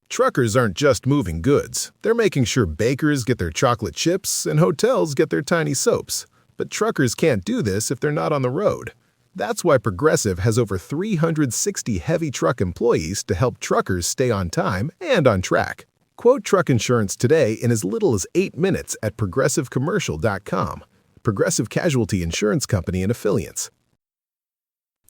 Truckers aren't just moving goods. They're making sure bakers get their chocolate chips and hotels get their tiny soaps. But truckers can't do this if they're not on the road. That's why Progressive has over 360 heavy truck employees to help truckers stay on time and on track. Quote truck insurance today in as little as 8 minutes at progressivecommercial.com. Progressive Casualty Insurance Company and Affiliates.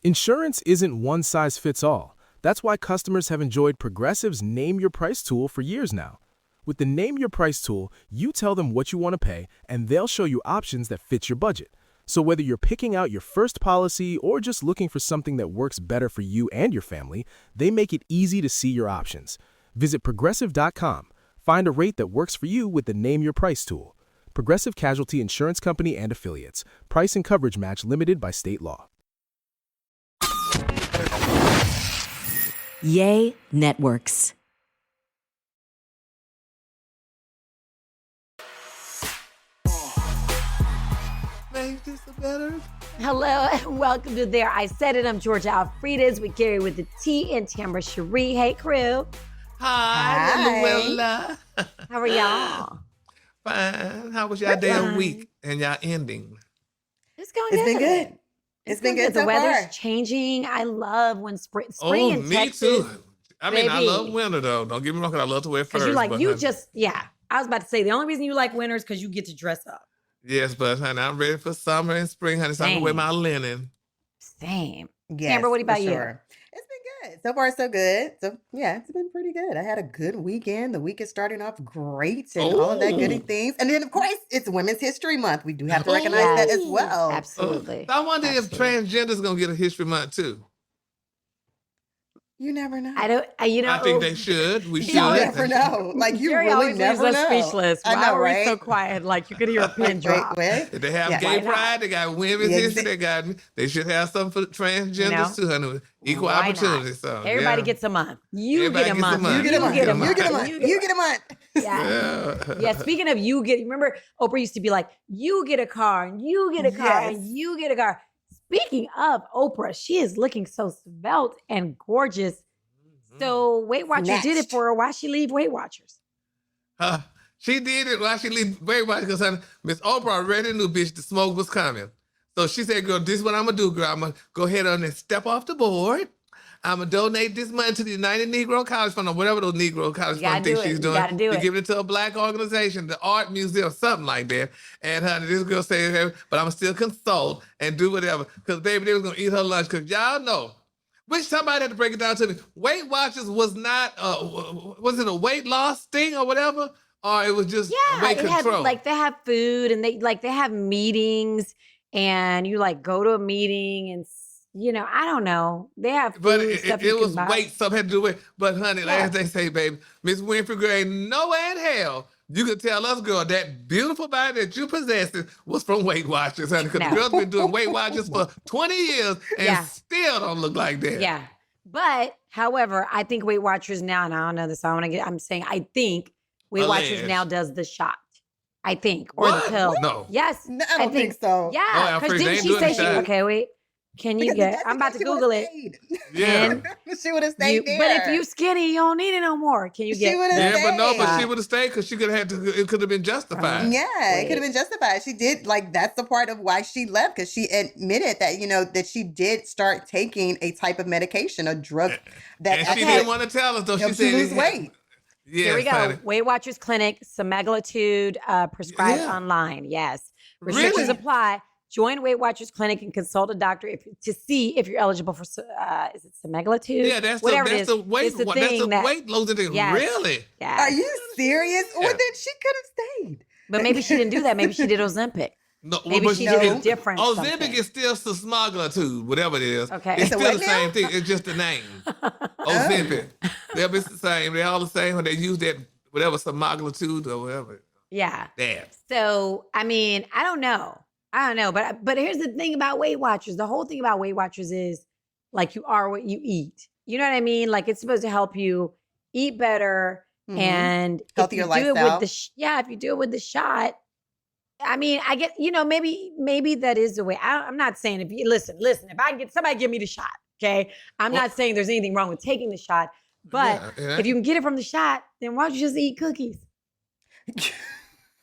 Insurance isn't one size fits all. That's why customers have enjoyed Progressive's Name Your Price tool for years now. With the Name Your Price tool, you tell them what you want to pay, and they'll show you options that fit your budget. So whether you're picking out your first policy or just looking for something that works better for you and your family, they make it easy to see your options. Visit Progressive.com. Find a rate that works for you with the Name Your Price tool. Progressive Casualty Insurance Company and Affiliates. Price and coverage match limited by state law. Yay Networks. Hello and welcome to There I Said It. I'm Georgia Alfredas. We carry with the T and Tamara Cherie. Hey, crew. Hi. Luella. How are y'all? Fine. How was y'all damn week and y'all ending? It's going good. It's been good. It's been good The so weather's far. changing. I love when spring Oh, in me Texas. too. I mean, I Baby. love winter though. Don't get me wrong, 'cause I love to wear furs. Because you're like, but, you honey, just, yeah. I was about to say, the only reason you like winter is because you get to dress up. Yes, but honey, I'm ready for summer and spring, honey, so I can wear Same. my linen. Same. Yes, Amber, what for about you? sure. It's been good. So far, so good. So, yeah, it's been pretty good. I had a good weekend. The week is starting off great and all of that Oh. goody things. And then, of course, it's Women's History Month. We do have to Oh. recognize that as well. Absolutely. I wonder if Absolutely. transgender's gonna get a History Month too. You never know. I don't, I think they should. We should. You never know. Like, you Jerry really always leaves never us know. speechless. I Why know, were we right? so quiet? Like, you could hear a pin drop. Wait. If they have Yeah. gay Why not? pride, they got women's Yeah, history, they should have something for transgenders too, honey. Equal Why not? opportunity. So Everybody yeah. gets a month. You Everybody get a gets a month. month. You get a month. You get a You month. get a month. You get a month. Yeah. Yeah. Speaking of you get, remember Oprah used to be like, you get a car and you get a car and Yes. you get a car. Speaking of Oprah, she is looking so svelte and gorgeous. So Weight Watchers did it Snatched. for her. Why she leave Weight Watchers? She did it while she leave very much because Miss Oprah already knew, bitch, the smoke was coming. So she said, girl, this is what I'm going to do, girl. I'm going to go ahead on and step off the board. I'm going to donate this money to the United Negro College Fund or whatever those Negro College You gotta Fund things do it. she's You doing. gotta do to it. give it to a black organization, the art museum, something like that. And honey, this girl said, hey, but I'm going to still consult and do whatever. Because, baby, they was going to eat her lunch because y'all know. Which somebody had to break it down to me. Weight Watchers was not, was it a weight loss thing or whatever? Or it was just weight it control? had, like they have food and they have meetings and you like go to a meeting and I don't know. They have food But stuff it you can was buy. weight, something had to do with. But honey, Yeah. as they say, baby, Miss Winfrey Gray, no way in hell you could tell us, girl, that beautiful body that you possessed was from Weight Watchers, honey. Because No. the girls been doing Weight Watchers for 20 years and Yeah. still don't look like that. Yeah. But however, I think Weight Watchers now, and I don't know this, I'm saying I think Weight Watchers Alleged. now does the shot. I think. Or What? the pill. No. Yes. No, I don't think so. Yeah. No, Because Alfred, they didn't ain't she doing say the she, shot. okay, wait. Can you Because get, I I'm about to think she Google would've it. stayed. Yeah. She would have stayed there. But if you skinny, you don't need it no more. Can you She get? would've the- Yeah, but no, but Stay. she would have stayed because she could have had to, it could have been justified. Yeah, Wait. it could have been justified. She did, like, that's the part of why she left, because she admitted that, that she did start taking a type of medication, a drug that And she actually didn't want to tell us, though. She helps said you lose it- weight. Yes, Here we go. honey. Weight Watchers Clinic, semaglutide prescribed Yeah. online. Yes. Restrictions Really? apply. Join Weight Watchers Clinic and consult a doctor to see if you're eligible for, is it semaglutide? Yeah, that's Whatever it that's is. the weight. It's the That's thing the that- weight losing thing. Yes. Really? Yes. Are you serious? Well, Yeah. then she could have stayed. But maybe she didn't do that. Maybe she did Ozempic. No, Maybe but she you did a can- different Ozempic something. is still semaglutide, whatever it is. Okay. It's It's a still what the now? same thing. It's just the name. Ozempic. They're the same. They're all the same when they use that whatever semaglutide or whatever. Yeah. That. So, I mean, I don't know. But here's the thing about Weight Watchers. The whole thing about Weight Watchers is like you are what you eat. You know what I mean? Like it's supposed to help you eat better Mhm. and Healthier if you do it lifestyle. with if you do it with the shot, I mean, I get, maybe that is the way. I'm not saying if you listen, if I get somebody give me the shot, okay? I'm not saying there's anything wrong with taking the shot, But Yeah. if you can get it from the shot, then why don't you just eat cookies?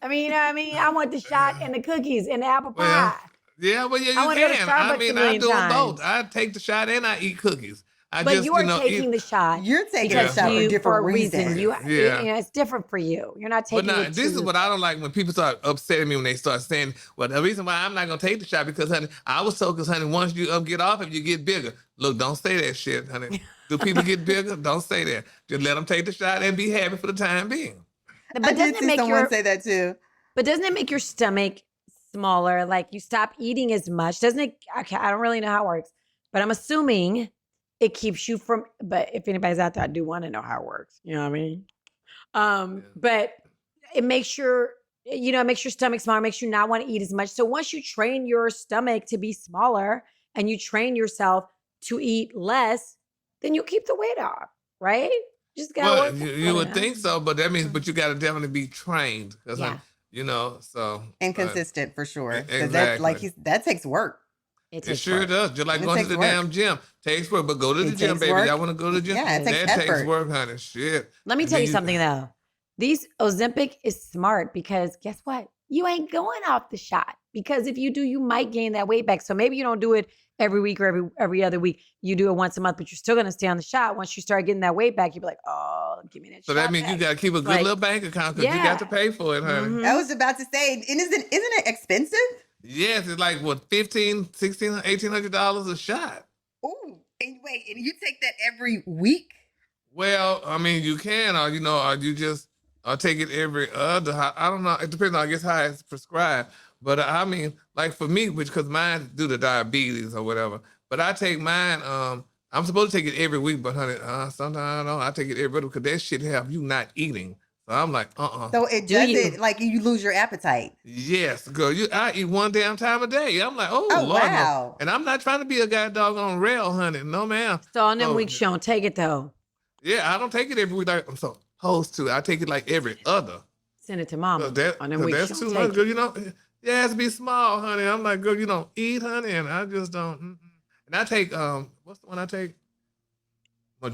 I mean, I want the shot and the cookies and the apple Well, pie. yeah, well, yeah, I you wanna go to can. Starbucks a I million do them both. times. I take the shot and I eat cookies. I But just, you are eat. taking the shot. You're taking the because shot for you, different for a reason. reasons. Yeah. It's different for you. You're not But taking now, it this to- is what I don't like when people start upsetting me when they start saying, well, the reason why I'm not going to take the shot because, honey, I was told, because, honey, once you get off it, you get bigger. Look, don't say that shit, honey. Do people get bigger? Don't say that. Just let them take the shot and be happy for the time being. But I doesn't did it see make someone your say that too. But doesn't it make your stomach smaller? Like you stop eating as much? Doesn't it? Okay, I don't really know how it works, but I'm assuming it keeps you from. But if anybody's out there, I do want to know how it works. You know what I mean? But it makes your, it makes your stomach smaller, makes you not want to eat as much. So once you train your stomach to be smaller and you train yourself to eat less, then you'll keep the weight off, right? Just gotta Well, work. you would think so, but that means, but you got to definitely be trained. Yeah. So. And consistent for sure. Because Exactly. that takes work. It It sure work. does. Just like It going to takes the work. damn gym. Takes work, but go to the It gym, takes baby. work. Y'all want to go to the gym? Yeah, it takes that takes effort. work, honey. Shit. Let me And tell then you something though. These Ozempic is smart because guess what? You ain't going off the shot because if you do, you might gain that weight back. So maybe you don't do it every week or every other week. You do it once a month, but you're still going to stay on the shot. Once you start getting that weight back, you'll be like, oh, give me that So shot that means you back. got to keep a good little bank account because you got to pay for it, honey. Mhm. I was about to say, and isn't it expensive? Yes, it's like what, $1,500, $1,600, $1,800 a shot. Ooh, and wait, and you take that every week? Well, I mean, you can, or you just take it every other. I don't know. It depends on, I guess, how it's prescribed. But I mean, like for me, because mine do the diabetes or whatever. But I take mine. I'm supposed to take it every week, but honey, sometimes I don't. I take it every other because that shit have you not eating. So I'm like, So it Do you? doesn't, like you lose your appetite. Yes, girl. I eat one damn time a day. I'm like, oh Lord, wow. no. And I'm not trying to be a guy doggone rail, honey. No, ma'am. So on them So, weeks, you don't take it though. Yeah, I don't take it every week like I'm supposed to. I take it like every other. Send it to mama. On them 'Cause weeks, that's you too don't much, take girl. it. It has to be small, honey. I'm like, girl, you don't eat, honey, and I just don't. And I take what's the one I take?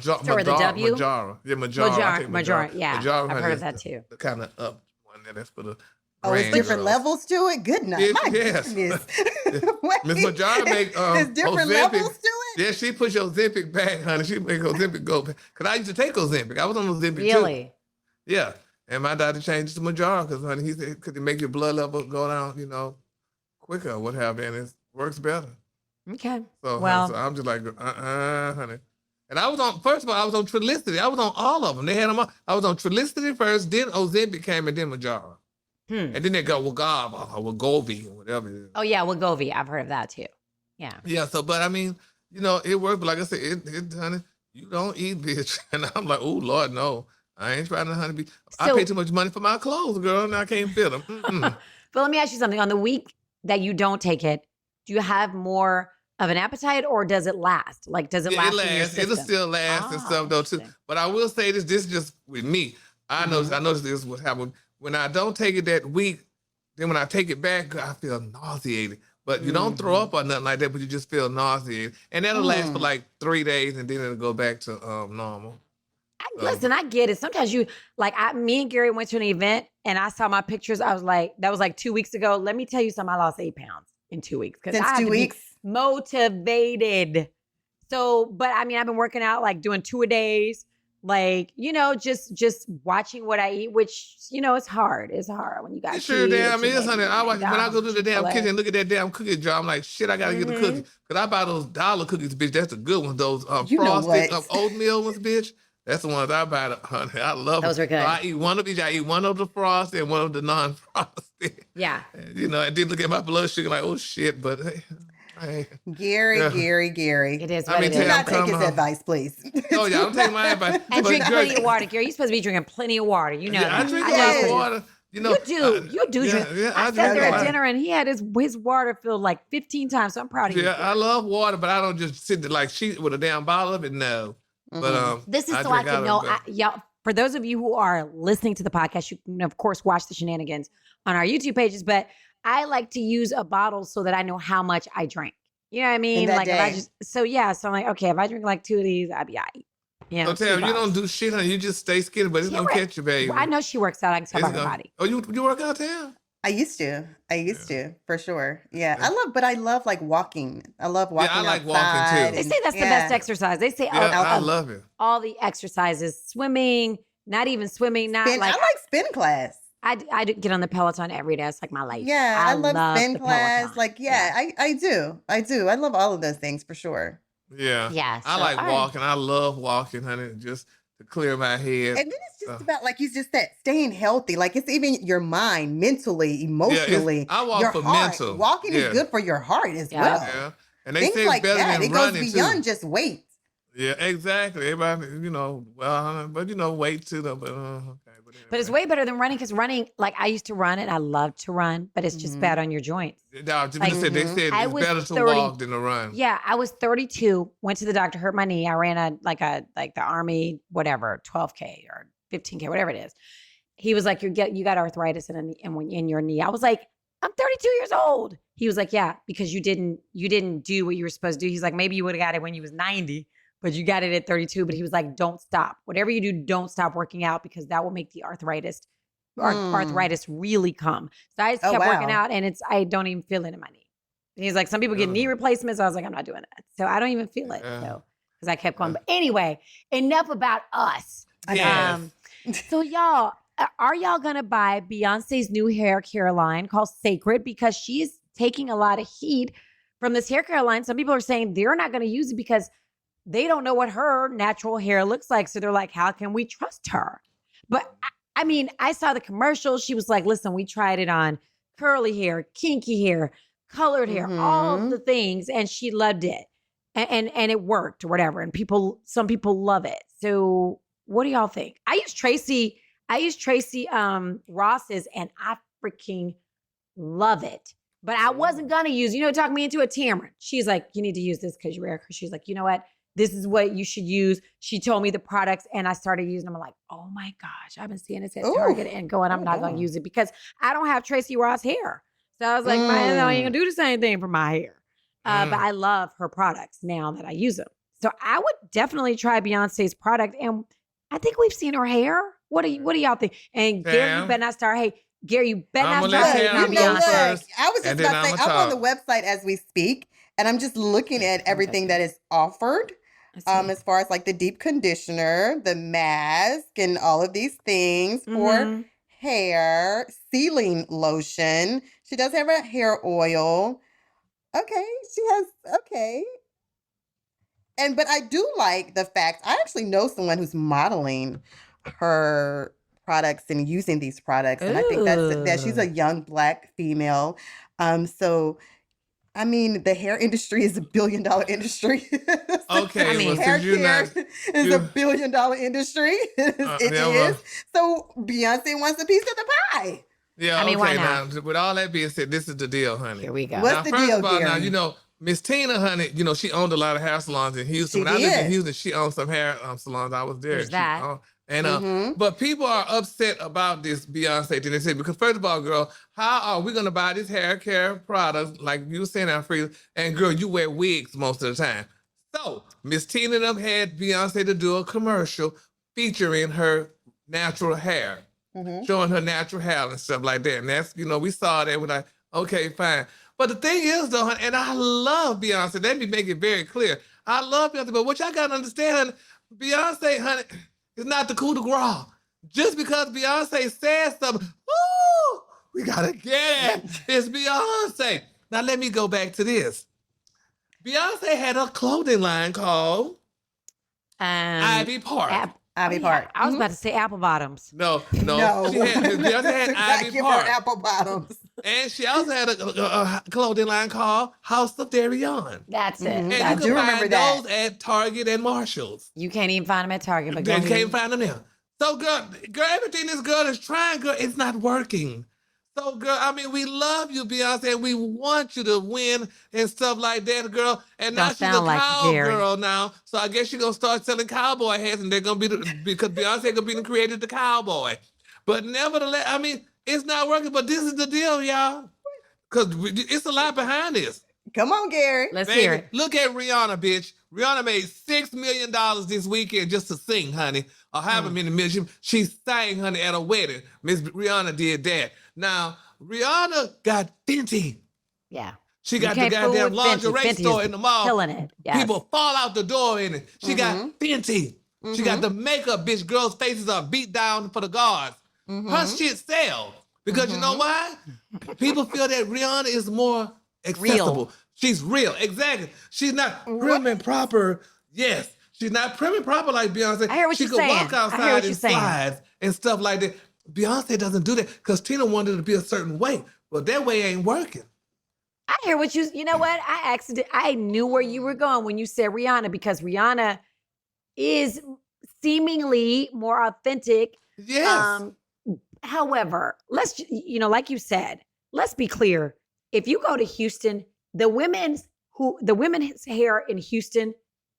Start with a W? Majara. Yeah, Majara. I take Majora. Yeah, Majara, I've honey, heard of is that too. The kind of up one that's for the. Oh, it's grand different girls. levels to it? Good night. Yes, My yes. goodness. Miss Majara make There's different Ozempic. levels to it? Yeah, she push Ozempic back, honey. She make Ozempic go back. Because I used to take Ozempic. I was on Ozempic too. Really? Yeah. And my doctor changed it to Majara because, honey, he said, could it make your blood level go down, quicker or what have you, and it works better. Okay. So, Well, honey, so I'm just like, honey. And I was on, first of all, I was on Trulicity. I was on all of them. They had them all. I was on Trulicity first, then Ozempic came, and then Majara. And then they got Wegovy or Wegovy or whatever it is. oh yeah, Wegovy. I've heard of that too. Yeah. Yeah, so, but I mean, it worked. But like I said, it honey, you don't eat, bitch. And I'm like, oh, Lord, no. I ain't trying to, honey, be. I So- pay too much money for my clothes, girl, and I can't fit them. But let me ask you something. On the week that you don't take it, do you have more of an appetite or does it last? Like, does it last in your system? It'll still last and stuff, though, too. interesting. But I will say this is just with me. I noticed this is what happened. When I don't take it that week, then when I take it back, I feel nauseated. But you don't throw up or nothing like that, but you just feel nauseated. And that'll last for like 3 days, and then it'll go back to normal. Listen, I get it. Sometimes me and Gary went to an event and I saw my pictures. I was like, that was like 2 weeks ago. Let me tell you something. I lost 8 pounds in 2 weeks. Since I had 2 to weeks? be motivated. So, but I mean, I've been working out, like doing 2-a-days, like, just watching what I eat, which, it's hard. It's hard when you got It sure kids damn and is, honey. babies When I go to the damn Chick-fil-A. kitchen and look at that damn cookie jar, I'm like, shit, I gotta get the cookies. Because I buy those dollar cookies, bitch. That's the good ones. Those You know frosted what? oatmeal ones, bitch. That's the ones I buy, honey. I love Those them. are good. So I eat one of each. I eat one of the frosted and one of the non-frosted. Yeah. And, and then look at my blood sugar like, oh, shit. But, hey. Gary. It is what I mean, it Do is. not take Come his on. advice, please. Oh, yeah, I'm taking my advice. And But drink girl, plenty of water, Gary. You're supposed to be drinking plenty of water. You know Yeah, I that. drink I a lot know of you. water. You do drink. Yeah, I I sat drink there a at lot. dinner and he had his water filled like 15 times. So I'm proud of you. Yeah, I love water, but I don't just sit there like she with a damn bottle of it. No. But This is so I drink can out know. of it. Y'all, for those of you who are listening to the podcast, you can of course watch the shenanigans on our YouTube pages. But I like to use a bottle so that I know how much I drink. You know what I mean? that Like if I day. so I'm like, okay, if I drink like 2 of these, I'd be all right. Yeah, So tell she me, you don't boss. do shit, honey. You just stay skinny, but it's She gonna work- catch you, baby. Well, I know she works out. I can tell It's by her gonna. body. Oh, you work out, Tam? I used to. For sure. Yeah. Yeah. But I love like walking. I love Yeah, I walking like walking, outside. too. They and- say that's the best exercise. They say Yeah, I of love it. all the exercises, swimming, not even swimming, not Spin, like I like spin class. I do get on the Peloton every day. It's like my life. Yeah, I love spin the class. Peloton. Like, yeah, I do. I love all of those things for sure. Yeah. Yeah, I so, like all right. walking. I love walking, honey, just to clear my head. And then it's just about, like you just said, staying healthy. Like, it's even your mind, mentally, emotionally. I walk your for heart. mental. Walking Yeah. is good for your heart as Yeah. well. Yeah. And they Things say it's like better that. than It goes running, beyond too. just weight. Yeah, exactly. Everybody, but weight too, though. But okay. But it's way better than running because running, like I used to run and I love to run, but it's just bad on your joints. No, Like, they said I it's was better to 30 walk than to run. Yeah, I was 32, went to the doctor, hurt my knee. I ran the army, whatever, 12K or 15K, whatever it is. He was like, you got arthritis in your knee. I was like, I'm 32 years old. He was like, yeah, because you didn't do what you were supposed to do. He's like, maybe you would have got it when you was 90, but you got it at 32. But he was like, don't stop. Whatever you do, don't stop working out because that will make the arthritis really come. So I just kept working out and I don't even feel it in my knee. And he's like, some people get knee replacements. I was like, I'm not doing that. So I don't even feel it. So because I kept going. But anyway, enough about us. Yes. So y'all, are y'all gonna buy Beyonce's new hair care line called Sacred because she's taking a lot of heat from this hair care line? Some people are saying they're not gonna use it because they don't know what her natural hair looks like. So they're like, how can we trust her? But I mean, I saw the commercial. She was like, listen, we tried it on curly hair, kinky hair, colored hair, all the things, and she loved it. And it worked or whatever. And some people love it. So what do y'all think? I use Tracy Ross's and I freaking love it. But I wasn't gonna use, talk me into a Tamron. She's like, you need to use this because you're rare. She's like, you know what? This is what you should use. She told me the products and I started using them. I'm like, oh my gosh, I've been seeing this at Target and going, I'm not gonna use it because I don't have Tracy Ross hair. So I was like, I ain't gonna do the same thing for my hair. But I love her products now that I use them. So I would definitely try Beyonce's product. And I think we've seen her hair. What do y'all think? And Gary, you better not start. Hey, Gary, you better I'ma not let start Tam hating on go Beyonce. first, I was just and then about to say, I'ma I'm on the website as we speak, and I'm just looking at everything that is offered. As far as like the deep conditioner, the mask, and all of these things for hair, sealing lotion. She does have a hair oil. Okay, she has, okay. But I do like the fact, I actually know someone who's modeling her products and using these products. And I think that she's a young Black female. So, I mean, the hair industry is $1 billion industry. Okay, mean, well, Hair since you're care not, is you- $1 billion industry. It yeah, is. well. So Beyonce wants a piece of the pie. yeah, I mean, okay. why not? Now, with all that being said, this is the deal, honey. Here we go. What's Now, the first deal, of all, now, Gary? Miss Tina, honey, she owned a lot of hair salons in Houston. She When I lived in did. Houston, she owned some hair salons. I was there. There's She that. But people are upset about this Beyonce thing. They say, because first of all, girl, how are we going to buy this hair care product like you were saying, Alfreda? And girl, you wear wigs most of the time. So Miss Tina and them had Beyonce to do a commercial featuring her natural hair, showing her natural hair and stuff like that. And that's, we saw that. We're like, okay, fine. But the thing is, though, honey, and I love Beyonce. Let me make it very clear. I love Beyonce, but what y'all got to understand, honey, Beyonce, honey, is not the coup de grace. Just because Beyonce says something, ooh, we got to get it. It's Beyonce. Now, let me go back to this. Beyonce had a clothing line called Ivy Park. Ivy Park. I was about to say apple bottoms. No. No. Beyonce had Do not Ivy give her Park. apple bottoms. And she also had a clothing line called House of Darion. That's it. And I you do can remember find that. those at Target and Marshall's. You can't even find them at Target, but go You ahead. can't find them there. So, girl, everything this girl is trying, girl, it's not working. So, girl, I mean, we love you, Beyonce, and we want you to win and stuff like that, girl. And now Don't she's a sound like it, Gary. cowgirl now. So I guess she's going to start selling cowboy hats, and they're going to be, because Beyonce going to be the creator of the cowboy. But nevertheless, I mean, it's not working, but this is the deal, y'all. Because it's a lot behind this. Come on, Gary. Let's Baby, hear it. look at Rihanna, bitch. Rihanna made $6 million this weekend just to sing, honey. Or however many million. She sang, honey, at a wedding. Miss Rihanna did that. Now, Rihanna got Fenty. Yeah. She You got the can't fool goddamn with lingerie Fenty. Fenty store is in the mall. killing it. Yes. People fall out the door in it. She got Fenty. She got the makeup, bitch. Girls' faces are beat down for the guards. Her shit sell. Because you know why? People feel that Rihanna is more accessible. Real. She's real. Exactly. She's not prim and proper. Yes. She's not prim and proper like Beyonce. I hear what she you're could saying. walk I hear outside what in you're saying. slides and stuff like that. Beyonce doesn't do that because Tina wanted to be a certain way. Well, that way ain't working. I hear what you know what? I knew where you were going when you said Rihanna, because Rihanna is seemingly more authentic. Yes. However, like you said, let's be clear. If you go to Houston, the women's hair in Houston,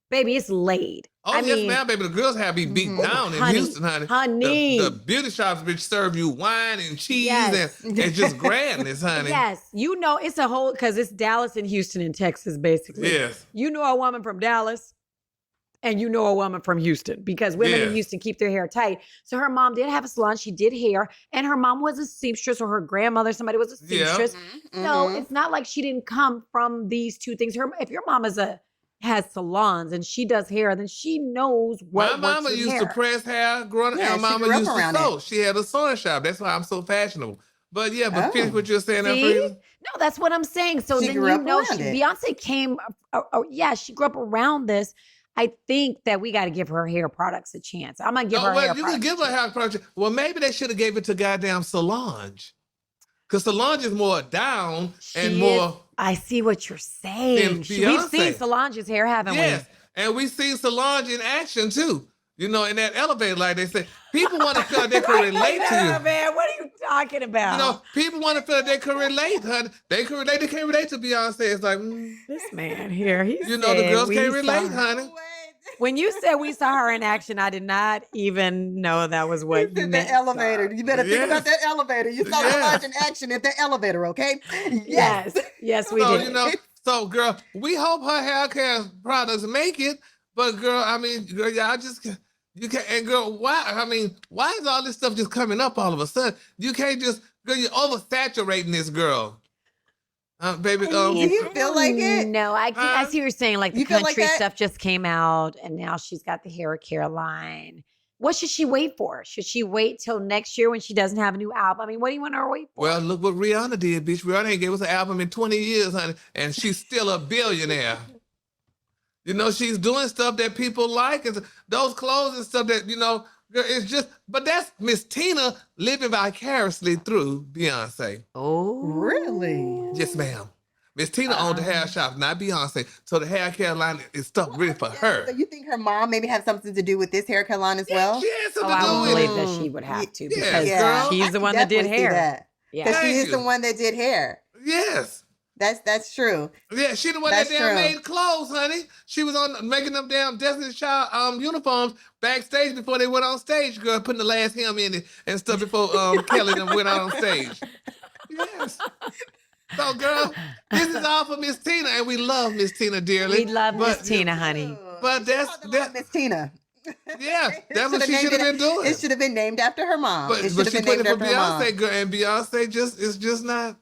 baby, it's laid. Oh, I yes, mean, ma'am, baby. The girls have be beat down in honey, Houston, honey. honey. The beauty shops, bitch, serve you wine and cheese Yes. and it's just grandness, honey. Yes, it's a whole, because it's Dallas and Houston and Texas, basically. Yes. You know a woman from Dallas and you know a woman from Houston, because women in Yes. Houston keep their hair tight. So her mom did have a salon. She did hair, and her mom was a seamstress, or her grandmother, somebody was a Yeah. seamstress. So it's not like she didn't come from these two things. If your mom has salons and she does hair, then she knows what My mama works with used hair. to press hair growing up. Yeah, And my she mama grew up used to around sew. it. She had a sewing shop. That's why I'm so fashionable. But yeah, but Oh. finish what you're saying, See? Freezer. No, that's what I'm saying. So She then grew you up know around it. Beyonce came, she grew up around this. I think that we got to give her hair products a chance. I'm going to give her hair You can products give a her hair project. Well, maybe they should have gave it to goddamn Solange. Because Solange is more down and more. I see what you're saying. Than We've Beyonce. seen Solange's hair, haven't Yes. And we seen Solange in action too. You know, in that elevator, like they say, people want to feel they we? can relate to you. Man, what are you talking about? You know, people want to feel they can relate, honey. They can relate. They can't relate to Beyonce. It's like, this man here, he you know, the said girls we can't saw relate, her. honey. When you said we saw her in action, I did not even know that was what you In meant. the elevator. You better think Yes. about that elevator. You saw Yes. Solange in action at the elevator, okay? Yes, yes, we So, did. you know, so girl, we hope her hair care products make it. But girl, I mean, girl, y'all just you can't. And girl, why? I mean, why is all this stuff just coming up all of a sudden? You can't just, girl, you're oversaturating this girl. Baby, Do you feel like it? No, I see what you're saying. Like the You feel like country that? stuff just came out, and now she's got the hair care line. What should she wait for? Should she wait till next year when she doesn't have a new album? I mean, what do you want her to wait for? well, look what Rihanna did, bitch. Rihanna ain't gave us an album in 20 years, honey, and she's still a billionaire. You know, she's doing stuff that people like, and those clothes and stuff that, you know, girl, it's just, but that's Miss Tina living vicariously through Beyonce. Oh, Really? Yes, ma'am. Miss Tina owned the hair shop, not Beyonce. So the hair care line is stuff really for her. So you think her mom maybe has something to do with this haircut line as well? She has Oh, something I to would do with believe it. that she would have to, Yeah, because girl. she's I the can one that did definitely see hair. that. Yeah. Because she Thank is you. the one that did hair. Yes. That's true. Yeah, she the one That's that damn true. made clothes, honey. She was on making them damn Destiny's Child uniforms backstage before they went on stage, girl, putting the last hem in it and stuff before Kelly them went out on stage. Yes. So, girl, this is all for Miss Tina, and we love Miss Tina dearly. We love Miss But- Tina, honey. But that's that. Miss Tina. Yeah, that's what Should've she named should have it- been doing. It should have been named after her mom. But It should she have been put named it for after her mom. Beyonce, girl, and Beyonce is just not.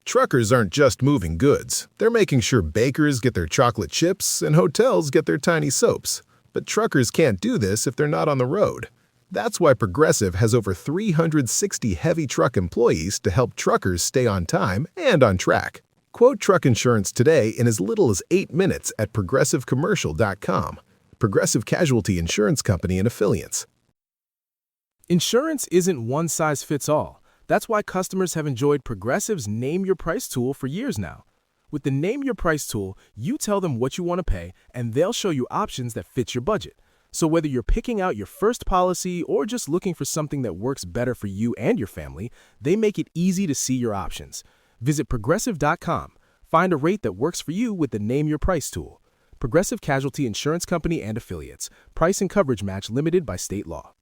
Truckers aren't just moving goods. They're making sure bakers get their chocolate chips and hotels get their tiny soaps. But truckers can't do this if they're not on the road. That's why Progressive has over 360 heavy truck employees to help truckers stay on time and on track. Quote truck insurance today in as little as 8 minutes at progressivecommercial.com. Progressive Casualty Insurance Company and Affiliates. Insurance isn't one size fits all. That's why customers have enjoyed Progressive's Name Your Price tool for years now. With the Name Your Price tool, you tell them what you want to pay, and they'll show you options that fit your budget. So whether you're picking out your first policy or just looking for something that works better for you and your family, they make it easy to see your options. Visit Progressive.com. Find a rate that works for you with the Name Your Price tool. Progressive Casualty Insurance Company and Affiliates. Price and coverage match limited by state law.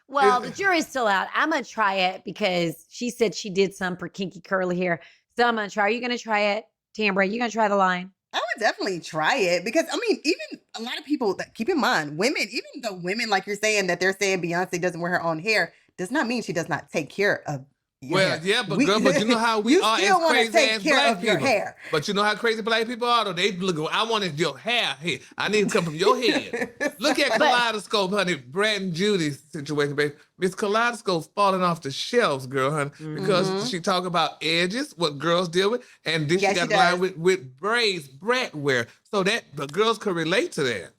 Well, the jury's still out. I'm going to try it because she said she did some for kinky curly hair. So I'm gonna try. Are you gonna try it, Tambra? You gonna try the line? I would definitely try it because I mean, even a lot of people that keep in mind, women, even the women, like you're saying that they're saying Beyonce doesn't wear her own hair, does not mean she does not take care of your hair. Yeah, but girl, but you know how we you are still as want to crazy take as care black of your people. hair. But you know how crazy black people are, though? They look, I wanted your hair here. I need to come from your head. Look at Kaleidoscope, honey. Brad and Judy's situation, baby. Miss Kaleidoscope's falling off the shelves, girl, honey, because she talk about edges, what girls deal with, and then Yes, she she got line does. with braids, Brad wear, so that the girls could relate to that.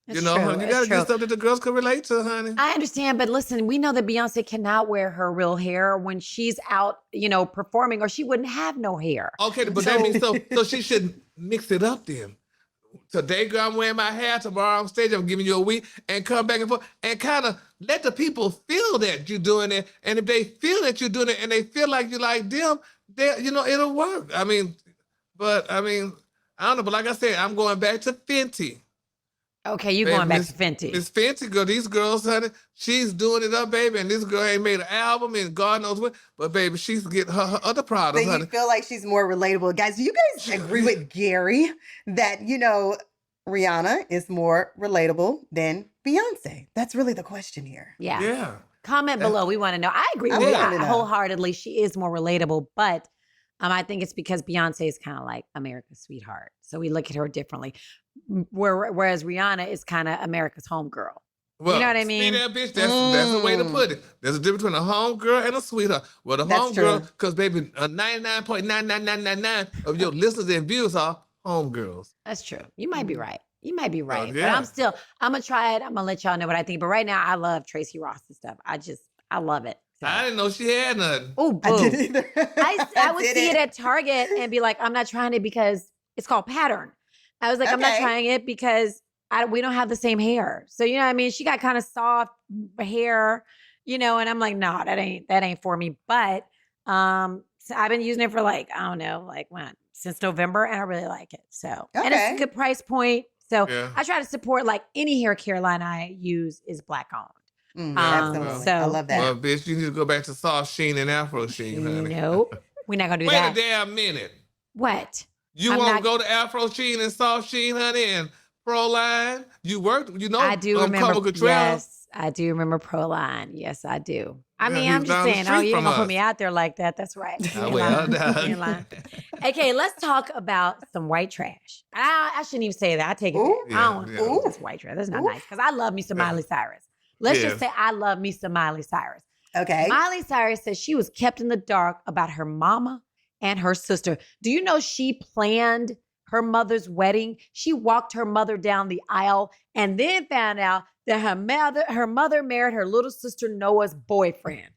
It's You know, true, honey, you it's gotta true. get something the girls could relate to, honey. I understand, but listen, we know that Beyonce cannot wear her real hair when she's out, performing, or she wouldn't have no hair. Okay, but that means so she should mix it up then. Today, girl, I'm wearing my hair. Tomorrow on stage, I'm giving you a week and come back and forth and kind of let the people feel that you're doing it. And if they feel that you're doing it and they feel like you like them, it'll work. I don't know. But like I said, I'm going back to Fenty. Okay, you going back to Fenty. Miss Fenty, girl, these girls, honey, she's doing it up, baby. And this girl ain't made an album and God knows what. But, baby, she's getting her other products, But honey. you feel like she's more relatable. Guys, do you guys agree with Gary that, Rihanna is more relatable than Beyonce? That's really the question here. Yeah. Yeah. Comment below. We want to know. I agree I with would that wanna know. wholeheartedly. She is more relatable, but I think it's because Beyonce is kind of like America's sweetheart. So we look at her differently. Whereas Rihanna is kind of America's homegirl. Well, You know what I see mean? that, bitch? That's the way to put it. There's a difference between a homegirl and a sweetheart. Well, the That's homegirl, true. because baby, 99.99999 of your listeners and viewers are homegirls. That's true. You might be right. You might be right. yeah. But I'm going to try it. I'm going to let y'all know what I think. But right now, I love Tracy Ross and stuff. I love it. So. I didn't know she had none. Oh, I boo. didn't either. I would see it at Target and be like, I'm not trying it because it's called pattern. I was like, I'm not Okay. trying it because we don't have the same hair. So, you know what I mean? She got kind of soft hair, and I'm like, no, that ain't for me. But so I've been using it for since November, and I really like it. So, and it's Okay. a good price point. So Yeah. I try to support any hair care line I use is black owned. Absolutely. I love that. Well, bitch, you need to go back to soft sheen and afro sheen, honey. Nope. We're not going to do Wait that. a damn minute. What? You I'm want to not- go to afro sheen and soft sheen, honey, and pro line? You worked, I do remember. Cover Control. Yes, I do remember Proline. Yes, I do. I Yeah, mean, he I'm was just down the saying. street Oh, you ain't from gonna put us. me out there like that. That's right. You Oh, ain't well lying. done. You ain't lying. Okay, let's talk about some white trash. I shouldn't even say that. I take it Ooh. back. I don't Yeah, think yeah. it's white trash. That's not Ooh. nice because I love me some Yeah. Miley Cyrus. Let's Yeah. just say I love me some Miley Cyrus. Okay. Miley Cyrus says she was kept in the dark about her mama and her sister. Do you know she planned her mother's wedding? She walked her mother down the aisle and then found out that her mother married her little sister Noah's boyfriend.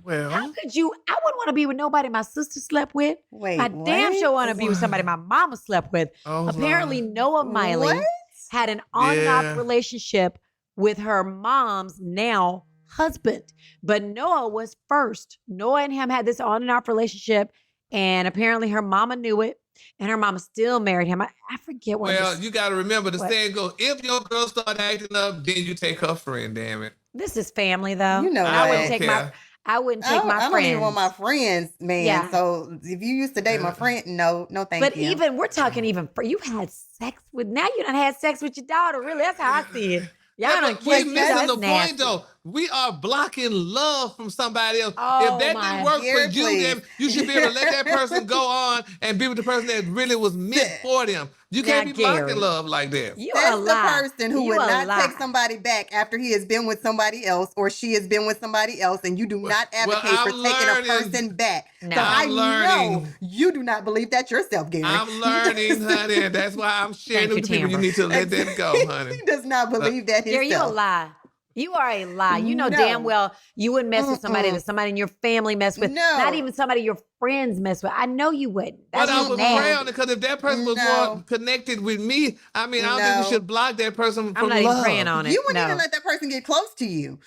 Well, How could you? I wouldn't want to be with nobody my sister slept with. Wait, I damn what? sure want to be with somebody my mama slept with. oh, Apparently, Lord. Noah Miley What? had an on and Yeah. off relationship with her mom's now husband. But Noah was first. Noah and him had this on and off relationship. And apparently her mama knew it. And her mama still married him. I forget what Well, this, you got to remember the What? saying goes: if your girl start acting up, then you take her friend. Damn it! this is family though. You know I what? wouldn't take my I don't even want my friends, man. Yeah. So if you used to date my Yeah. friend, no, thank But you. even we're talking you had sex with now you done had sex with your daughter. Really, that's how I see it. Y'all Yeah, done but kissed we each missing other. the That's nasty. point though. We are blocking love from somebody else. Oh, if that my didn't work dear, for you, please. then you should be able to let that person go on and be with the person that really was meant for them. You can't Now, be blocking Gary, love like that. You That's a the lie. person who You would a not lie. take somebody back after he has been with somebody else or she has been with somebody else, and you do not advocate for I'm taking learning. a person back. No. So I I'm know learning. you do not believe that yourself, Gary. I'm learning, honey, and that's why I'm sharing Thank it with you, people. You Tamra. need to let that go, honey. He does not believe that himself. Gary, you a lie. You are a lie. You know No. damn well you wouldn't mess with somebody that somebody in your family messed with. No. Not even somebody your friends mess with. I know you wouldn't. That's But I just would nasty. pray on it because if that person was No. more connected with me, I mean, I don't think No. we should block that person from I'm not love. even praying on it. You wouldn't no. even let that person get close to you.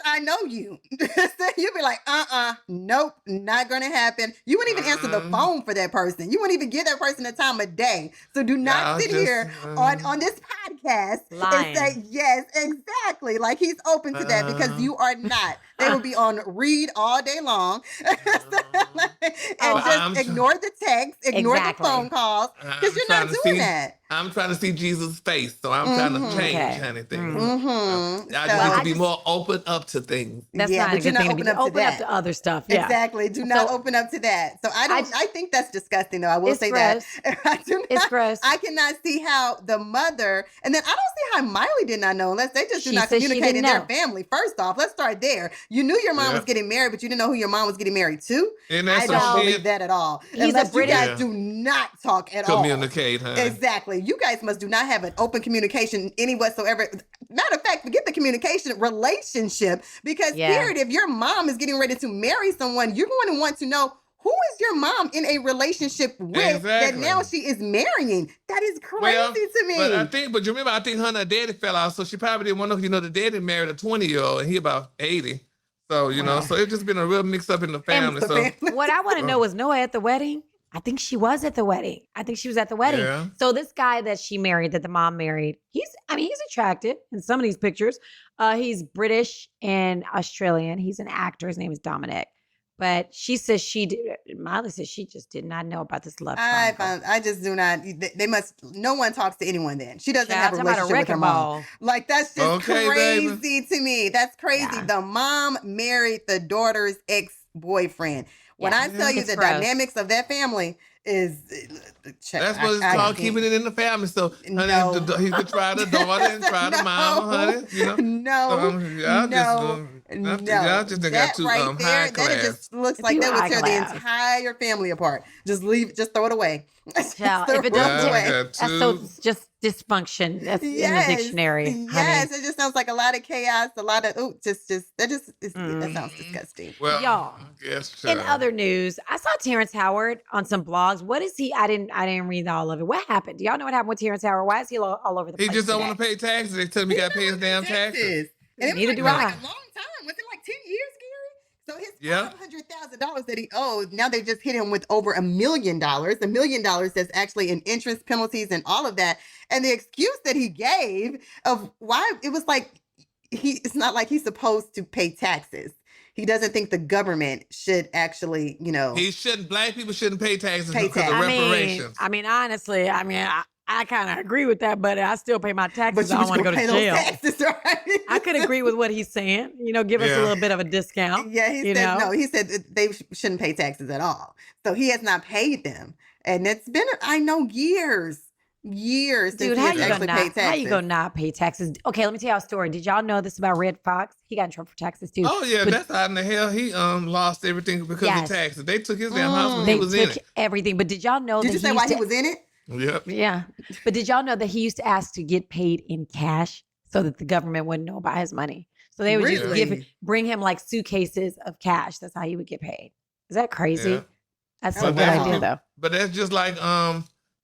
I know you. You'd be like, nope, not gonna happen. You wouldn't even answer the phone for that person. You wouldn't even give that person the time of day. So do not Y'all sit just, here on this podcast Lying. and say, yes, exactly. Like he's open to that because you are not. They will be on read all day long. And Oh, just ignore the text, ignore Exactly. the phone calls, because you're not doing that. I'm trying to see Jesus' face, so I'm trying to change Okay. anything. Mm-hmm. I just need to be more open up to things. That's Yeah, not but a you're good not thing to open be. up to Open that. up to other stuff. Yeah. Exactly. Do not So- open up to that. So I think that's disgusting though. I will It's say gross. that. I do not, It's gross. I cannot see how the mother, and then I don't see how Miley did not know unless they just do She not said she communicate in didn't their know. family. First off, let's start there. You knew your mom was getting married, but you didn't know who your mom was getting married to. And I that's don't some believe shit. that at all. He's a Unless you British- guys Yeah. do not talk at all. Communicate, honey. Exactly. You guys must do not have an open communication any whatsoever. Matter of fact, forget the communication relationship, because period, if your mom is getting ready to marry someone, you're going to want to know who is your mom in a relationship with that now she is marrying. That is crazy to me. But you remember, I think her and her daddy fell out, so she probably didn't want to, the daddy married a 20-year-old and he about 80. So, so it's just been a real mix up in the family. What I want to know is Noah at the wedding? I think she was at the wedding. I think she was at the wedding. Yeah. So this guy that she married, that the mom married, he's attractive in some of these pictures. He's British and Australian. He's an actor. His name is Dominic. But she says Miley says she just did not know about this love triangle. I just do not. They must. No one talks to anyone. Then she doesn't have a Talking about relationship with her mom. ball. Like that's just crazy baby. to me. That's crazy. Yeah. The mom married the daughter's ex-boyfriend. When I tell you It's the gross. dynamics of that family is, That's what it's called, keeping it in the family. So, honey, No. he could try the daughter and try the mama, honey. No, y'all just got that too right high there, class. that just looks like Too that would high tear class. the entire family apart. Just throw it away. Child, if it doesn't that's so just dysfunction. That's in the dictionary. Yes, it just sounds like a lot of chaos, a lot of that sounds disgusting. Well, Y'all, yes, in other news, I saw Terrence Howard on some blogs. What is he? I didn't read all of it. What happened? Do y'all know what happened with Terrence Howard? Why is he all over the place? He just don't today? want to pay taxes. They tell him he got to pay his damn taxes. And it was Neither like, do for I. like a long time. Was it like 10 years, Gary? So his $500,000 that he owed, now they just hit him with over $1 million. $1 million that's actually in interest penalties and all of that. And the excuse that he gave of why it was like it's not like he's supposed to pay taxes. He doesn't think the government should actually, He shouldn't. Black people shouldn't pay taxes Pay because of tax. reparations. Honestly, I kind of agree with that, but I still pay my taxes. But I don't want to go to pay jail. those taxes, right? I could agree with what he's saying. Give us a little bit of a discount. Yeah, he said no. He said that they shouldn't pay taxes at all. So he has not paid them, and it's been years Dude, since how he you has gonna actually not? paid taxes. How you gonna not pay taxes? Okay, let me tell y'all a story. Did y'all know this about Red Fox? He got in trouble for taxes too. Oh yeah, But that's how in the hell he lost everything because Yes. of taxes. They took his damn house when they he was in took it. everything. But did y'all know? Did that you say he why used he to- was in it? Yep. Yeah, but did y'all know that he used to ask to get paid in cash so that the government wouldn't know about his money? So they would just Really? bring him like suitcases of cash. That's how he would get paid. Is that crazy? Yeah. That's Oh, a good wow. idea though. But that's just like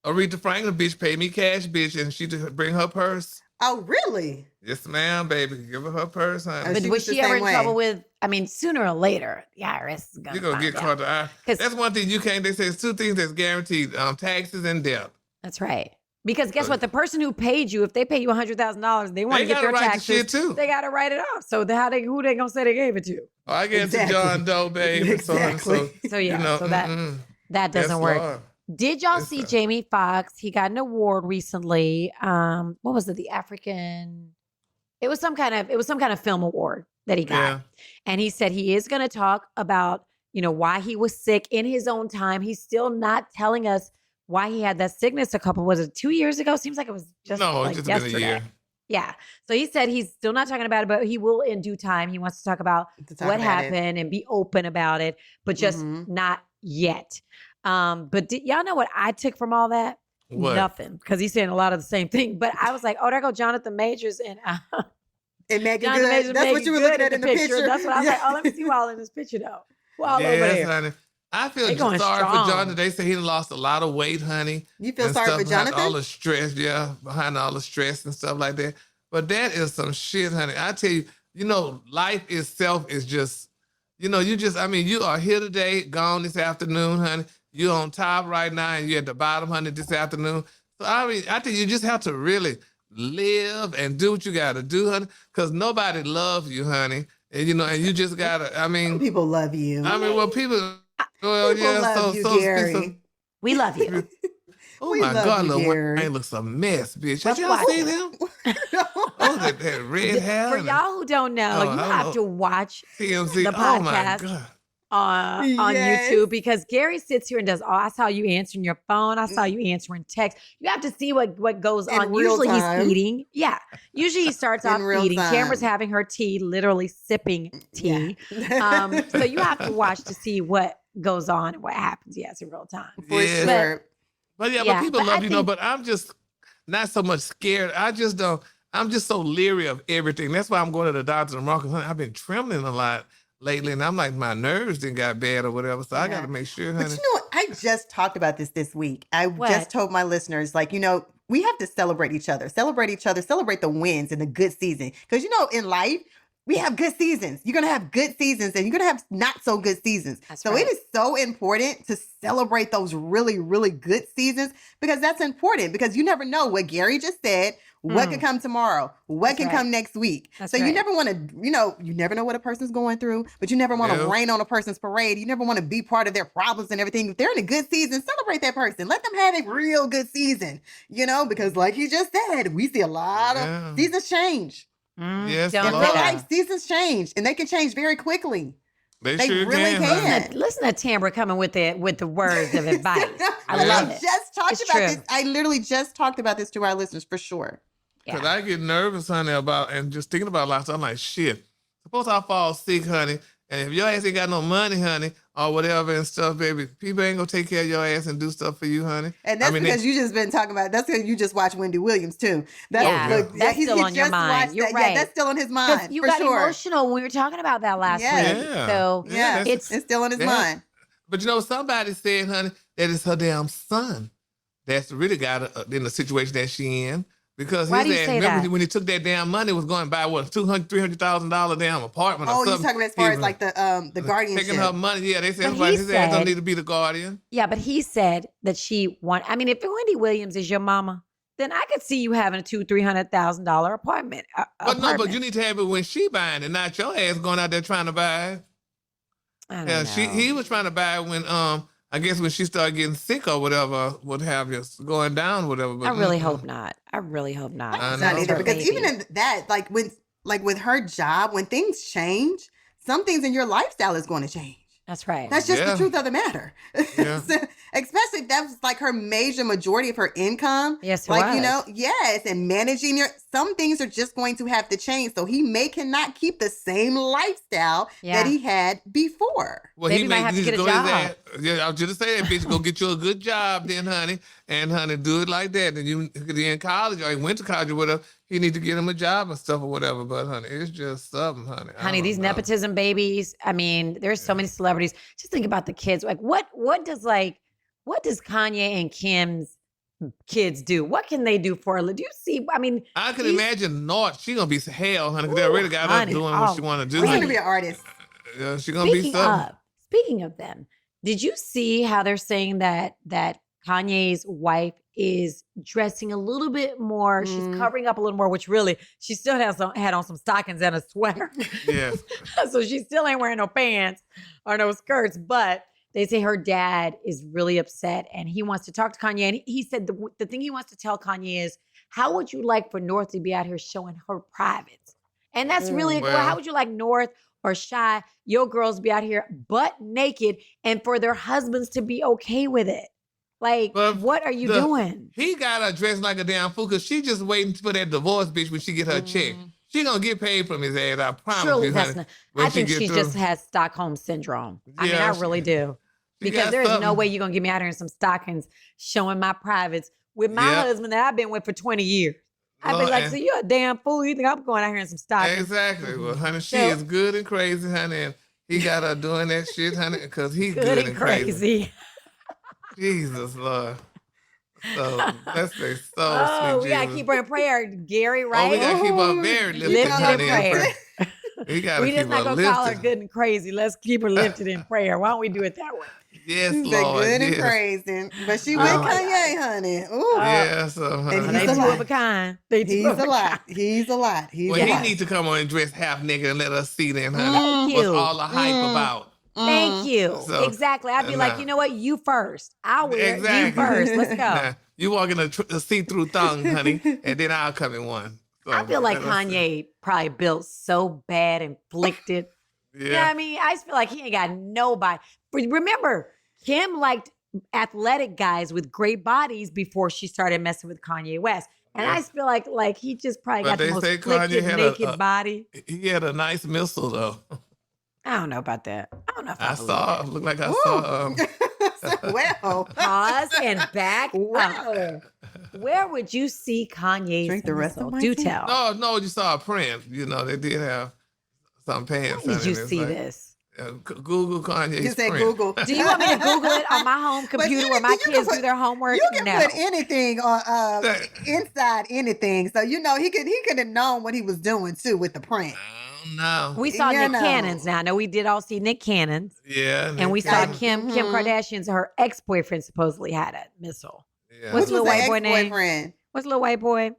Aretha Franklin bitch paid me cash bitch and she just bring her purse. Oh, really? Yes, ma'am, baby. Give her purse, honey. Oh, But she was was the she ever same in way. trouble with? Sooner or later, the IRS is gonna. You're gonna get find caught. out. 'Cause- That's one thing you can't. They say it's two things that's guaranteed: taxes and debt. That's right. Because guess what? The person who paid you, if they pay you $100,000, they want They to get gotta their write the taxes. shit, too. They got to write it off. So who they gonna say they gave it to? Oh, I guess Exactly. to John Doe, baby. Exactly. So yeah, so that that doesn't Yes, work. Lord. Did y'all Yes, see sir. Jamie Foxx? He got an award recently. What was it? The African. It was some kind of film award that he got, Yeah. and he said he is going to talk about why he was sick in his own time. He's still not telling us why he had that sickness. Was it 2 years ago? Seems like it was just No, like it's just yesterday. been a year. Yeah. So he said he's still not talking about it, but he will in due time. He wants to talk about To talk what about it. happened and be open about it, but just Mhm. not yet. But y'all know what I took from all that? What? Nothing. Because he's saying a lot of the same thing. But I was like, oh, there go Jonathan Majors and And Megan Jonathan Majors. Good. That's what you were looking at in the picture. That's what I was like, oh, let me see who all in this picture though. Who all over Yes, there? honey. I feel They going sorry strong. for Jonathan. They say he lost a lot of weight, honey. You feel and sorry stuff for behind Jonathan? all the stress, behind all the stress and stuff like that. But that is some shit, honey. I tell you, life itself is just, you are here today, gone this afternoon, honey. You're on top right now, and you're at the bottom, honey, this afternoon. So I think you just have to really live and do what you got to do, honey, because nobody loves you, honey. And and you just gotta. I mean, People love you. well, people. Well, People yeah. love you, Gary. We love you. Oh We my love God, you, Lil Gary. Wayne looks a mess, bitch. Let's Have y'all watch seen it. him? Oh, that red hair. For y'all who don't know, Oh, you I have don't to watch TMZ. the Oh my podcast. God. On Yes. YouTube because Gary sits here and does I saw you answering your phone. I saw you answering text. You have to see what goes In on. real Usually time. he's eating. Yeah. Usually he starts In off real eating. Tamara's time. having her tea, literally sipping tea. Yeah. So you have to watch to see what goes on and what happens. Yes, in real time. For Yeah. sure. But Yeah, people but I love think- but I'm just not so much scared. I just don't. I'm just so leery of everything. That's why I'm going to the doctor tomorrow because I've been trembling a lot lately, and I'm like, my nerves didn't got bad or whatever. So I got to make sure, honey. But you know what? I just talked about this week. I What? just told my listeners, like, we have to celebrate each other, celebrate the wins and the good season. Because, in life, we have good seasons. You're going to have good seasons and you're going to have not so good seasons. That's so right. it is so important to celebrate those really, really good seasons because that's important because you never know what Gary just said. What could come tomorrow? What That's can right. come next week? That's so you right. never want to, you never know what a person's going through, but you never want to Yeah. rain on a person's parade. You never want to be part of their problems and everything. If they're in a good season, celebrate that person. Let them have a real good season, because like he just said, we see a lot Yeah. of seasons change. Yes, Don't In Lord. real say life, that. seasons change and they can change very quickly. They They sure really can. can. honey. Listen to Tamara coming with the words of advice. I Yeah. love it. Just talked It's about true. this. I literally just talked about this to our listeners for sure. Because Yeah. I get nervous, honey, and just thinking about a lot of stuff. I'm like, shit. Suppose I fall sick, honey, and if your ass ain't got no money, honey, or whatever and stuff, baby, people ain't gonna take care of your ass and do stuff for you, honey. And that's because you just been talking about. That's because you just watched Wendy Williams too. That's Yeah, yeah. that's still on your just mind. watched You're that. right. Yeah, that's still on his 'Cause mind you for got sure. emotional when we were talking about that last Yes. week. Yeah. So Yeah, it's it's still on his Yeah. mind. But somebody said, honey, that it's her damn son that's really got her in the situation that she in. Because Why his do you ass, say remember that? when he took that damn money, was going to buy what, $200,000, $300,000 damn apartment or Oh, you're something. talking as far as like the guardianship. Taking her money, yeah. They said But he his ass don't said- need to be the guardian. yeah, but he said that she want. I mean, if Wendy Williams is your mama, then I could see you having a $200,000-$300,000 apartment. But no, but you need to have it when she buying it, not your ass going out there trying to buy it. I don't Yeah, know. he was trying to buy it when I guess when she started getting sick or whatever, what have you, going down, whatever. But I really hope not. I really hope not. I Not know. either, Her because baby. even in that, like with her job, when things change, some things in your lifestyle is going to change. That's right. That's just Yeah. the truth of the matter. Yeah. Especially if that was like her majority of her income. Yes, it Like, was. yes, and managing some things are just going to have to change. So he cannot keep the same lifestyle Yeah. that he had before. Well, Baby he might may have to need get a go his job. ass- Yeah, I was just saying, bitch, go get you a good job then, honey. And honey, do it like that. And you in college or he went to college or whatever, he need to get him a job and stuff or whatever. But honey, it's just something, honey. I Honey, don't these know. nepotism babies. I mean, there's so many celebrities. Just think about the kids. Like, what does Kanye and Kim's kids do? What can they do for a living? Do you see? I mean, I can these- imagine North. She gonna be hell, honey, because they Ooh, already got her honey. doing Oh, what she want to do. She's going honey. to be an artist. Yeah, she gonna be something. Speaking of them, did you see how they're saying that Kanye's wife is dressing a little bit more? She's Mm. covering up a little more, which really she still had on some stockings and a sweater. Yes. So she still ain't wearing no pants or no skirts, but they say her dad is really upset and he wants to talk to Kanye. And he said the thing he wants to tell Kanye is, how would you like for North to be out here showing her privates? And that's really, Well- how would you like North or Shy, your girls be out here butt naked and for their husbands to be okay with it? Like, But what are you the- doing? He got her dressed like a damn fool because she just waiting for that divorce bitch when she get her check. She gonna get paid from his ass, I promise Surely you, that's honey. not. when I think get she through. just has Stockholm syndrome. I mean, Yeah, I really do. She Because got there is no something. way you're gonna get me out here in some stockings showing my privates with my Yep. husband that I've been with for 20 years. I'd be Lord, like, and- so you're a damn fool. You think I'm going out here in some stockings? Exactly. Well, honey, she So- is good and crazy, honey, and he got her doing that shit, honey, because he's Good and crazy. Jesus, Lord. So that's their soul, Oh, sweet we gotta Jesus. keep her in prayer, Gary, Oh, right? we gotta keep her very lifted, Lifted in honey. prayer. We gotta We keep just not her gonna call her lifted. good and crazy. Let's keep her lifted in prayer. Why don't we do it that way? Yes, She's Lord. good and yes. praising. But she with Kanye, honey. Ooh. Yeah, so, And honey. They he's a two lot. of a kind. They two He's of a lot. kind. He's a lot. He's Well, a he lot. needs to come on and dress half naked and let us see then, honey. Thank What's you. all the hype about? Thank you. So, exactly. I'd be like, nah. you know what? You first. I'll wear it. You Exactly. first. Let's go. Nah, you walk in a see-through thong, honey, and then I'll come in one. So, I feel like let us see. Kanye probably built so bad, inflicted. Yeah. You know what I mean? I just feel like he ain't got nobody. Remember, Kim liked athletic guys with great bodies before she started messing with Kanye West. And I just feel like he just probably But got the they most say Kanye afflicted, had naked body. He had a nice missile, though. I don't know about that. I don't know if I, I believe saw. that. Looked like I saw. Well. Pause and back Wow. up. Where would you see Kanye's Drink the rest missile? of my Do tea. tell. No, you saw a print. You know, they did have some pants. Where did honey, you and it's see like, this? Google Kanye's You say print. Google. Do you want me to Google it on my home computer where my you can kids put- do their homework? You can No. put anything on inside anything. So you know he could have known what he was doing too with the print. I don't know. We saw You Nick know. Cannon's now. No, we did all see Nick Cannon's. Yeah. And we saw they- Kim Mhm. Kardashian's, her ex-boyfriend supposedly had a missile. Yeah. What's Which little was the white boy name? ex-boyfriend? What's the little white boy?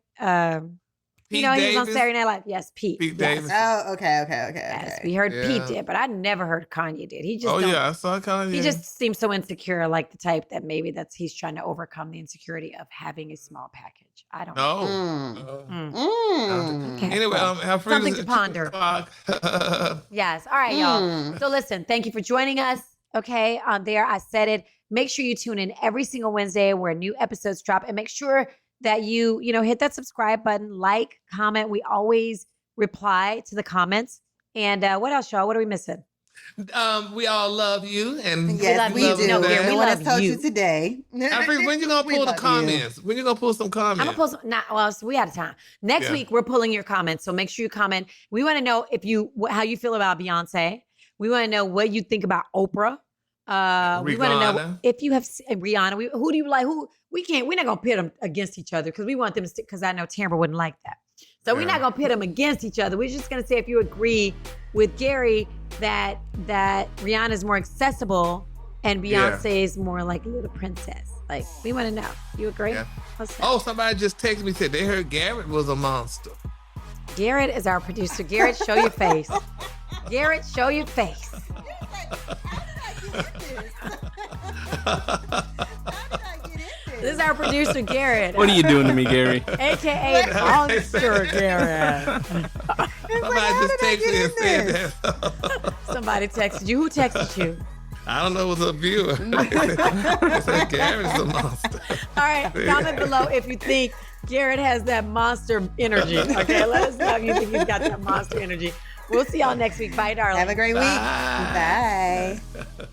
Pete he was on Davis? Saturday Night Live. Yes, Pete. Pete yes. Davis. Oh, okay. Yes, we heard Pete Yeah. did, but I never heard Kanye did. He just Oh don't- yeah, I saw Kanye. He just seems so insecure, like the type that maybe he's trying to overcome the insecurity of having a small package. I don't know. No. Mm. Mm. Okay. Anyway, have Something to ponder. Yes. All right, y'all. Mm. So listen, thank you for joining us. Okay, on there, I said it. Make sure you tune in every single Wednesday where new episodes drop, and make sure that you hit that subscribe button, like, comment. We always reply to the comments. And what else, y'all? What are we missing? We all love you, and Yes, we love do. you No, back. yeah, we No one has love told you you. today. Afri, when you gonna We pull the love you. comments? When you gonna pull some comments? I'm gonna post. So we out of time. Next Yeah. week we're pulling your comments, so make sure you comment. We want to know how you feel about Beyonce. We want to know what you think about Oprah. We want to know Rihanna. if you have Rihanna. Who do you like? Who we can't. We're not gonna pit them against each other because we want them to stick. Because I know Tamara wouldn't like that. So we're Yeah. not gonna pit them against each other. We're just gonna say if you agree with Gary that Rihanna is more accessible and Beyonce is more like a little princess. Like we want to know. You agree? Yeah. Let's Oh, somebody just texted me, said they heard Garrett was a monster. Garrett is our producer. Garrett, show your face. Garrett, show your face. This is our producer, Garrett. What are you doing to me, Gary? AKA Monster Garrett. Somebody just texted me and said that. Somebody texted you. Who texted you? I don't know, it was a viewer. They said Garrett's a monster. All right, comment below if you think Garrett has that monster energy. Okay, let us know if you think he's got that monster energy. We'll see y'all next week. Bye, darling. Have a great week. Bye. Bye.